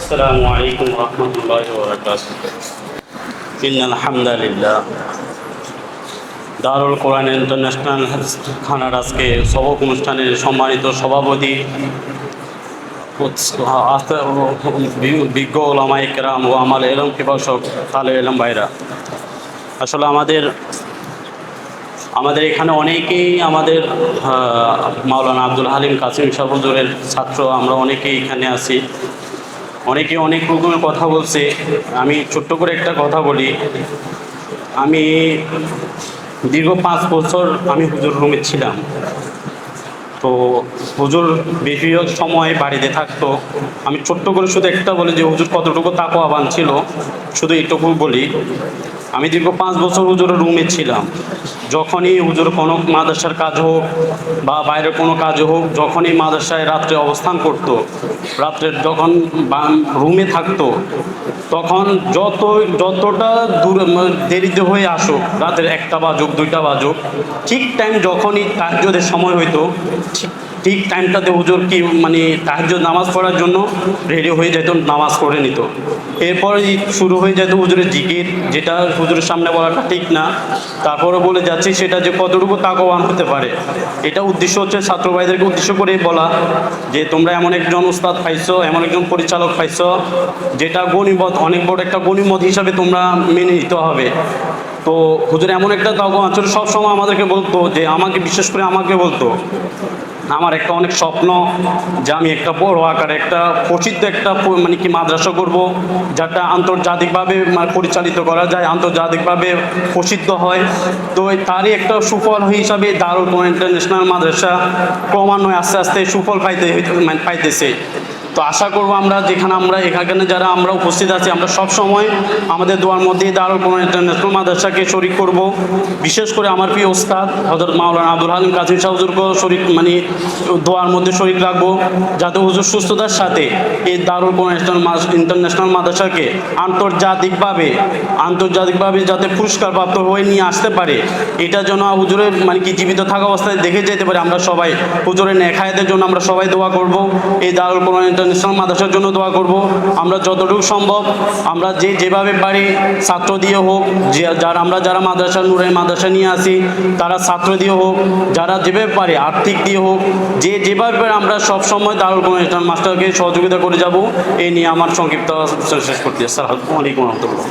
আসসালামু আলাইকুম রহমতুল্লাহি ওয়া বারাকাতুহু। ইন্নাল হামদালিল্লাহ দারুল কোরআন ইন্টারন্যাশনাল খানার আজকে সবক অনুষ্ঠানের সম্মানিত সভাপতি বিজ্ঞ ওলামায়ে কেরাম ও আমার এলম পিপাসক তালেব ইলম ভাইরা, আসলে আমাদের এখানে অনেকেই আমাদের মাওলানা আব্দুল হালিম কাসিম শাহ হুজুরের ছাত্র। আমরা অনেকেই এখানে আছি, অনেকে অনেক রকমের কথা বলছে। আমি ছোট্ট করে একটা কথা বলি। আমি দীর্ঘ 5 বছর আমি হুজুর রুমে ছিলাম। তো হুজুর বেশিরভাগ সময় বাড়িতে থাকতো। আমি ছোট্ট করে শুধু একটা বলি যে হুজুর কতটুকু তাকওয়াবান ছিল, শুধু এইটুকু বলি। আমি দীর্ঘ 5 বছর হুজুরের রুমে ছিলাম। যখনই হুজুর কোনো মাদ্রাসার কাজ হোক বা বাইরের কোনো কাজ হোক, যখনই মাদ্রাসায় রাত্রে অবস্থান করত, রাত্রে যখন রুমে থাকতো, তখন যতটা দূরে দেরিতে হয়ে আসুক, রাতের 1টা বাজুক 2টা বাজুক, ঠিক টাইম যখনই তাহাজ্জুদের সময় হইতো, ঠিক টাইমটাতে হুজুর কি তাহাজ্জুদ নামাজ পড়ার জন্য রেডি হয়ে যেত, নামাজ পড়ে নিত। এরপর শুরু হয়ে যেত হুজুরের জিকির, যেটা হুজুরের সামনে বলাটা ঠিক না, তারপরে বলে যাচ্ছি সেটা যে কতটুকু তাকওয়াবান হতে পারে। এটা উদ্দেশ্য হচ্ছে ছাত্র ভাইদেরকে উদ্দেশ্য করে বলা যে তোমরা এমন একজন উস্তাদ পাইছো, এমন একজন পরিচালক পাইছো, যেটা গনিমত, অনেক বড় একটা গনিমত হিসাবে তোমরা মেনে নিতে হবে। তো হুজুর এমন একটা তাকওয়া ছিল, সবসময় আমাদেরকে বলতো, যে আমাকে বিশেষ করে আমাকে বলতো, আমার একটা অনেক স্বপ্ন যে আমি একটা বড় আকারে একটা প্রসিদ্ধ একটা মাদ্রাসা করব, যেটা আন্তর্জাতিকভাবে পরিচালিত করা যায়, আন্তর্জাতিকভাবে প্রসিদ্ধ হয়। তো তারই একটা সুফল হিসাবে দারুল কোরআন ইন্টারন্যাশনাল মাদ্রাসা ক্রমান্বয়ে আস্তে আস্তে সুফল পাইতেছে। তো আশা করবো আমরা এখানে যারা আমরা উপস্থিত আছি, আমরা সব সময় আমাদের দোয়ার মধ্যে দারুল কোরআন ইন্টারন্যাশনাল মাদ্রাসাকে শরীক করব। বিশেষ করে আমার প্রিয় ওস্তাদ হযরত মাওলানা আব্দুল হালিম কাসিম শাহ হুজুরকেও শরীক দোয়ার মধ্যে শরীক রাখবো, যাতে হুজুর সুস্থতার সাথে এই দারুল কোরআন ইন্টারন্যাশনাল মাদ্রাসাকে আন্তর্জাতিকভাবে যাতে পুরস্কারপ্রাপ্ত হয়ে নিয়ে আসতে পারে। এটা যেন হুজুরের জীবিত থাকা অবস্থায় দেখে যেতে পারে। আমরা সবাই হুজুরের নেক হায়াতের জন্য আমরা সবাই দোয়া করব, এই দারুল কোরআন ইন্টারন্যাশনাল মাদ্রাসার জন্য দোয়া করব। আমরা যতটুকু সম্ভব আমরা যেভাবে পারি, ছাত্র দিয়ে হোক, যারা মাদ্রাসা নুরানি মাদ্রাসা নিয়ে আসি তারা ছাত্র দিয়ে হোক, যারা যেভাবে পারে আর্থিক দিয়ে হোক, যেভাবে পারে আমরা সবসময় দারুল কোরআন ইন্টারন্যাশনাল মাস্টারকে সহযোগিতা করে যাব। এই নিয়ে আমার সংক্ষিপ্ত শেষ করতে। আসসালামু আলাইকুম রহমতুল্লাহ।